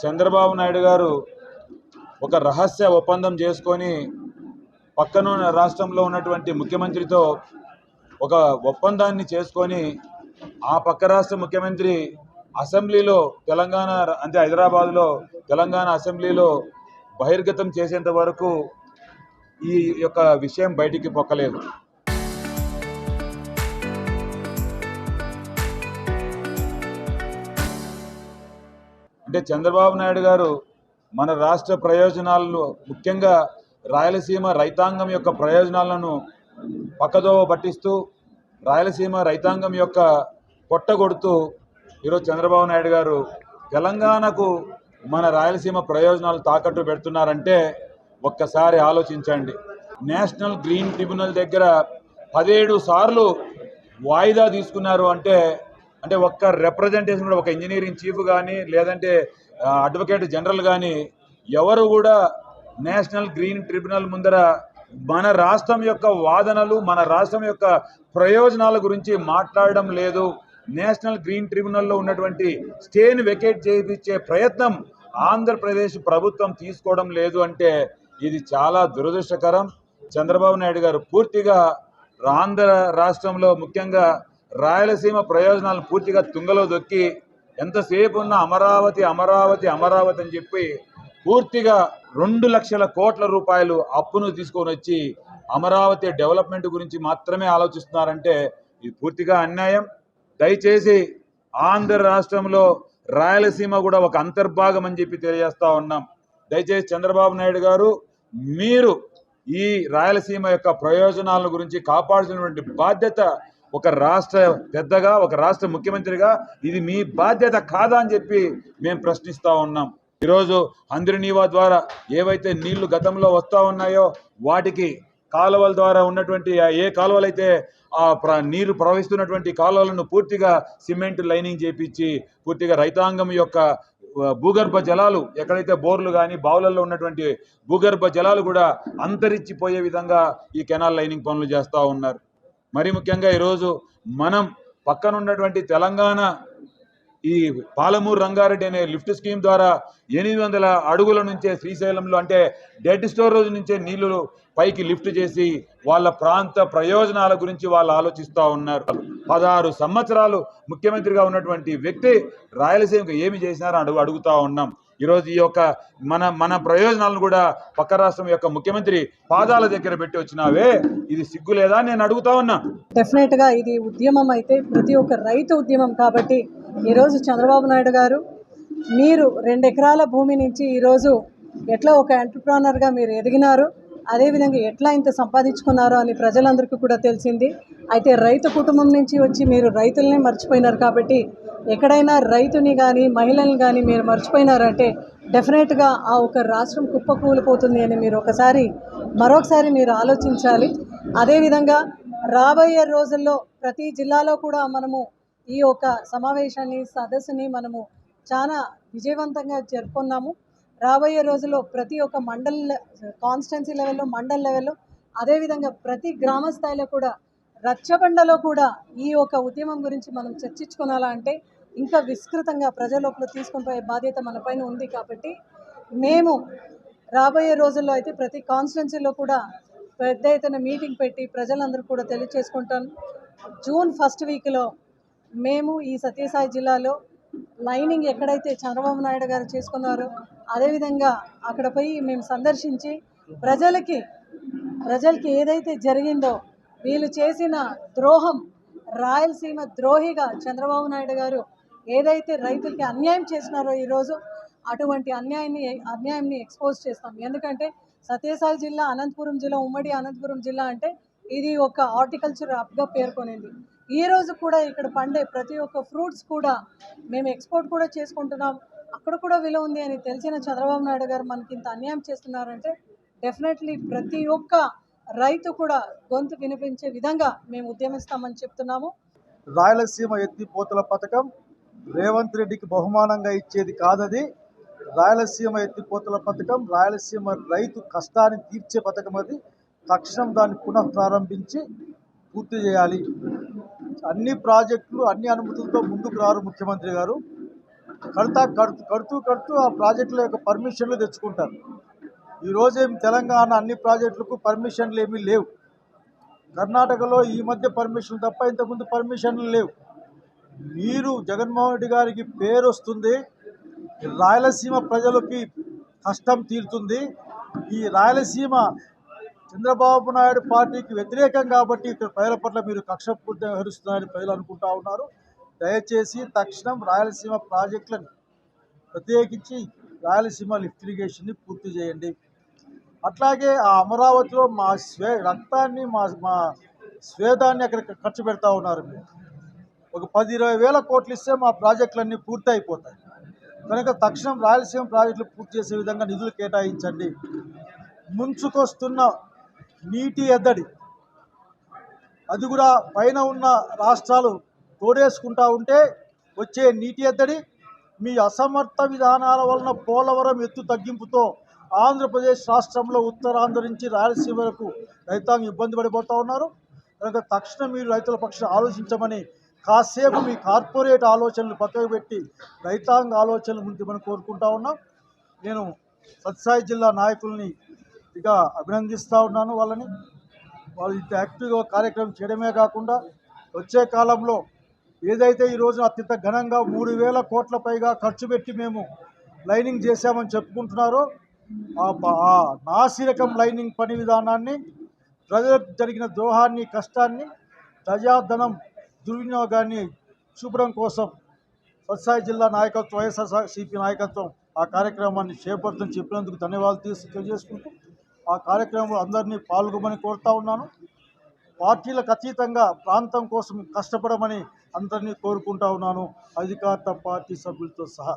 చంద్రబాబు నాయుడు గారు ఒక రహస్య ఒప్పందం చేసుకొని పక్కన రాష్ట్రంలో ఉన్నటువంటి ముఖ్యమంత్రితో ఒక ఒప్పందాన్ని చేసుకొని ఆ పక్క రాష్ట్ర ముఖ్యమంత్రి అసెంబ్లీలో తెలంగాణ అంటే హైదరాబాద్లో తెలంగాణ అసెంబ్లీలో బహిర్గతం చేసేంత వరకు ఈ యొక్క విషయం బయటికి పొక్కలేదు. అంటే చంద్రబాబు నాయుడు గారు మన రాష్ట్ర ప్రయోజనాలను, ముఖ్యంగా రాయలసీమ రైతాంగం యొక్క ప్రయోజనాలను పక్కదోవ పట్టిస్తూ రాయలసీమ రైతాంగం యొక్క పొట్టగొడుతూ ఈరోజు చంద్రబాబు నాయుడు గారు తెలంగాణకు మన రాయలసీమ ప్రయోజనాలు తాకట్టు పెడుతున్నారంటే ఒక్కసారి ఆలోచించండి. నేషనల్ గ్రీన్ ట్రిబ్యునల్ దగ్గర 17 సార్లు వాయిదా తీసుకున్నారు అంటే ఒక్క రిప్రజెంటేషన్ కూడా, ఒక ఇంజనీరింగ్ చీఫ్ కానీ లేదంటే అడ్వకేట్ జనరల్ కానీ ఎవరు కూడా నేషనల్ గ్రీన్ ట్రిబ్యునల్ ముందర మన రాష్ట్రం యొక్క వాదనలు, మన రాష్ట్రం యొక్క ప్రయోజనాల గురించి మాట్లాడడం లేదు. నేషనల్ గ్రీన్ ట్రిబ్యునల్లో ఉన్నటువంటి స్టేని వెకేట్ చేయించే ప్రయత్నం ఆంధ్రప్రదేశ్ ప్రభుత్వం తీసుకోవడం లేదు అంటే ఇది చాలా దురదృష్టకరం. చంద్రబాబు నాయుడు గారు పూర్తిగా ఆంధ్ర రాష్ట్రంలో, ముఖ్యంగా రాయలసీమ ప్రయోజనాలను పూర్తిగా తుంగలో దొక్కి ఎంతసేపు ఉన్న అమరావతి అమరావతి అమరావతి అని చెప్పి పూర్తిగా 2 లక్షల కోట్ల రూపాయలు అప్పును తీసుకొని వచ్చి అమరావతి డెవలప్మెంట్ గురించి మాత్రమే ఆలోచిస్తున్నారంటే ఇది పూర్తిగా అన్యాయం. దయచేసి ఆంధ్ర రాష్ట్రంలో రాయలసీమ కూడా ఒక అంతర్భాగం అని చెప్పి తెలియజేస్తా ఉన్నాం. దయచేసి చంద్రబాబు నాయుడు గారు, మీరు ఈ రాయలసీమ యొక్క ప్రయోజనాల గురించి కాపాడాల్సినటువంటి బాధ్యత ఒక రాష్ట్ర పెద్దగా, ఒక రాష్ట్ర ముఖ్యమంత్రిగా ఇది మీ బాధ్యత కాదా అని చెప్పి మేము ప్రశ్నిస్తూ ఉన్నాం. ఈరోజు హంద్రినీవా ద్వారా ఏవైతే నీళ్లు గతంలో వస్తూ ఉన్నాయో వాటికి కాలువల ద్వారా ఉన్నటువంటి ఏ కాలువలైతే నీరు ప్రవహిస్తున్నటువంటి కాలువలను పూర్తిగా సిమెంట్ లైనింగ్ చేపించి పూర్తిగా రైతాంగం యొక్క భూగర్భ జలాలు, ఎక్కడైతే బోర్లు కానీ బావులలో ఉన్నటువంటి భూగర్భ జలాలు కూడా అంతరించిపోయే విధంగా ఈ కెనాల్ లైనింగ్ పనులు చేస్తూ ఉన్నారు. మరి ముఖ్యంగా ఈరోజు మనం పక్కన ఉన్నటువంటి తెలంగాణ ఈ పాలమూరు రంగారెడ్డి అనే లిఫ్ట్ స్కీమ్ ద్వారా 800 అడుగుల నుంచే శ్రీశైలంలో అంటే డెడ్ స్టోరేజ్ నుంచే నీళ్లు పైకి లిఫ్ట్ చేసి వాళ్ళ ప్రాంత ప్రయోజనాల గురించి వాళ్ళు ఆలోచిస్తూ ఉన్నారు. 16 సంవత్సరాలు ముఖ్యమంత్రిగా ఉన్నటువంటి వ్యక్తి రాయలసీమకు ఏమి చేసినారో అడుగుతా ఉన్నాం. ఈరోజు ఈ యొక్క మన ప్రయోజనాలను కూడా పక్క రాష్ట్రం యొక్క ముఖ్యమంత్రి పాదాల దగ్గర పెట్టి వచ్చినావే, ఇది సిగ్గు లేదా నేను అడుగుతా ఉన్నా. డెఫినెట్ గా ఇది ఉద్యమం అయితే ప్రతి ఒక్క రైతు ఉద్యమం కాబట్టి ఈరోజు చంద్రబాబు నాయుడు గారు, మీరు 2 ఎకరాల భూమి నుంచి ఈరోజు ఎట్లా ఒక ఎంటర్ప్రెన్యూర్గా మీరు ఎదిగినారు, అదేవిధంగా ఎట్లా ఇంత సంపాదించుకున్నారో అని ప్రజలందరికీ కూడా తెలిసింది. అయితే రైతు కుటుంబం నుంచి వచ్చి మీరు రైతులనే మర్చిపోయినారు కాబట్టి ఎక్కడైనా రైతుని కానీ మహిళల్ని కానీ మీరు మర్చిపోయినారంటే డెఫినెట్గా ఆ ఒక రాష్ట్రం కుప్పకూలిపోతుంది అని మీరు మరొకసారి మీరు ఆలోచించాలి. అదేవిధంగా రాబోయే రోజుల్లో ప్రతి జిల్లాలో కూడా మనము ఈ యొక్క సమావేశాన్ని, సదస్సుని మనము చాలా విజయవంతంగా జరుపుకున్నాము. రాబోయే రోజుల్లో ప్రతి ఒక్క మండల్, కాన్స్టిట్యున్సీ లెవెల్లో, మండల్ లెవెల్లో, అదేవిధంగా ప్రతి గ్రామ స్థాయిలో కూడా, రచ్చబండలో కూడా ఈ యొక్క ఉద్యమం గురించి మనం చర్చించుకోవాలా అంటే ఇంకా విస్తృతంగా ప్రజల్లోపల తీసుకొని పోయే బాధ్యత మన పైన ఉంది. కాబట్టి మేము రాబోయే రోజుల్లో అయితే ప్రతి కాన్స్టిట్యున్సీలో కూడా పెద్ద ఎత్తున మీటింగ్ పెట్టి ప్రజలందరూ కూడా తెలియచేసుకుంటాను. జూన్ 1st వీక్లో మేము ఈ సత్యసాయి జిల్లాలో లైనింగ్ ఎక్కడైతే చంద్రబాబు నాయుడు గారు చేసుకున్నారో అదేవిధంగా అక్కడ పోయి మేము సందర్శించి ప్రజలకి ఏదైతే జరిగిందో, వీళ్ళు చేసిన ద్రోహం, రాయలసీమ ద్రోహిగా చంద్రబాబు నాయుడు గారు ఏదైతే రైతులకి అన్యాయం చేసినారో ఈరోజు అటువంటి అన్యాయాన్ని ఎక్స్పోజ్ చేస్తాం. ఎందుకంటే సత్యసాయి జిల్లా, అనంతపురం జిల్లా, ఉమ్మడి అనంతపురం జిల్లా అంటే ఇది ఒక హార్టికల్చర్ హబ్గా పేర్కొనింది. ఈ రోజు కూడా ఇక్కడ పండే ప్రతి ఒక్క ఫ్రూట్స్ కూడా మేము ఎక్స్పోర్ట్ కూడా చేసుకుంటున్నాం. అక్కడ కూడా విలువ ఉంది అని తెలిసిన చంద్రబాబు నాయుడు గారు మనకి ఇంత అన్యాయం చేస్తున్నారంటే డెఫినెట్లీ ప్రతి ఒక్క రైతు కూడా గొంతు వినిపించే విధంగా మేము ఉద్యమిస్తామని చెప్తున్నాము. రాయలసీమ ఎత్తిపోతల పథకం రేవంత్ రెడ్డికి బహుమానంగా ఇచ్చేది కాదది. రాయలసీమ ఎత్తిపోతల పథకం రాయలసీమ రైతు కష్టాన్ని తీర్చే పథకం. అది తక్షణం దాన్ని పునః ప్రారంభించి పూర్తి చేయాలి. అన్ని ప్రాజెక్టులు, అన్ని అనుమతులతో ముందుకు రారు ముఖ్యమంత్రి గారు. కడుతూ ఆ ప్రాజెక్టుల యొక్క పర్మిషన్లు తెచ్చుకుంటారు. ఈరోజేం తెలంగాణ అన్ని ప్రాజెక్టులకు పర్మిషన్లు ఏమీ లేవు. కర్ణాటకలో ఈ మధ్య పర్మిషన్లు తప్ప ఇంతకుముందు పర్మిషన్లు లేవు. మీరు జగన్మోహన్ రెడ్డి గారికి పేరు వస్తుంది, రాయలసీమ ప్రజలకి కష్టం తీరుతుంది. ఈ రాయలసీమ చంద్రబాబు నాయుడు పార్టీకి వ్యతిరేకం కాబట్టి ఇక్కడ ప్రజల పట్ల మీరు కక్షపూర్తి వ్యవహరిస్తున్నారని ప్రజలు అనుకుంటా ఉన్నారు. దయచేసి తక్షణం రాయలసీమ ప్రాజెక్టులను ప్రత్యేకించి రాయలసీమ లిఫ్ట్ ఇరిగేషన్ని పూర్తి చేయండి. అట్లాగే ఆ అమరావతిలో మా రక్తాన్ని మా స్వేదాన్ని అక్కడ ఖర్చు పెడతా ఉన్నారు. మీరు ఒక 10-20 వేల కోట్లు ఇస్తే మా ప్రాజెక్టులన్నీ పూర్తి అయిపోతాయి. కనుక తక్షణం రాయలసీమ ప్రాజెక్టులు పూర్తి చేసే విధంగా నిధులు కేటాయించండి. ముంచుకొస్తున్న నీటి ఎద్దడి అది కూడా పైన ఉన్న రాష్ట్రాలు తోడేసుకుంటా ఉంటే వచ్చే నీటి ఎద్దడి మీ అసమర్థ విధానాల వలన పోలవరం ఎత్తు తగ్గింపుతో ఆంధ్రప్రదేశ్ రాష్ట్రంలో ఉత్తరాంధ్ర నుంచి రాయలసీమ వరకు రైతాంగం ఇబ్బంది పడిపోతూ ఉన్నారు. కనుక తక్షణం మీరు రైతుల పక్షాన ఆలోచించమని, కాసేపు మీ కార్పొరేట్ ఆలోచనలు పక్కకు పెట్టి రైతాంగ ఆలోచనలు ముందు మనం కోరుకుంటా ఉన్నాం. నేను సత్యసాయి జిల్లా నాయకుల్ని ఇక అభినందిస్తూ ఉన్నాను. వాళ్ళు ఇంత యాక్టివ్గా కార్యక్రమం చేయడమే కాకుండా వచ్చే కాలంలో ఏదైతే ఈరోజు అత్యంత ఘనంగా 3,000 కోట్ల పైగా ఖర్చు పెట్టి మేము లైనింగ్ చేశామని చెప్పుకుంటున్నారో ఆ నాసిరకం లైనింగ్ పని విధానాన్ని, ప్రజలకు జరిగిన ద్రోహాన్ని, కష్టాన్ని, ప్రజాధనం దుర్వినియోగాన్ని చూపడం కోసం సత్యసాయి జిల్లా నాయకత్వం, వైఎస్ఆర్సీపీ నాయకత్వం ఆ కార్యక్రమాన్ని చేపడుతుందని చెప్పినందుకు ధన్యవాదాలు తెలియజేసుకుంటూ ఆ కార్యక్రమంలో అందరినీ పాల్గొమని కోరుతా ఉన్నాను. పార్టీలకు అతీతంగా ప్రాంతం కోసం కష్టపడమని అందరినీ కోరుకుంటా ఉన్నాను, అధికార పార్టీ సభ్యులతో సహా.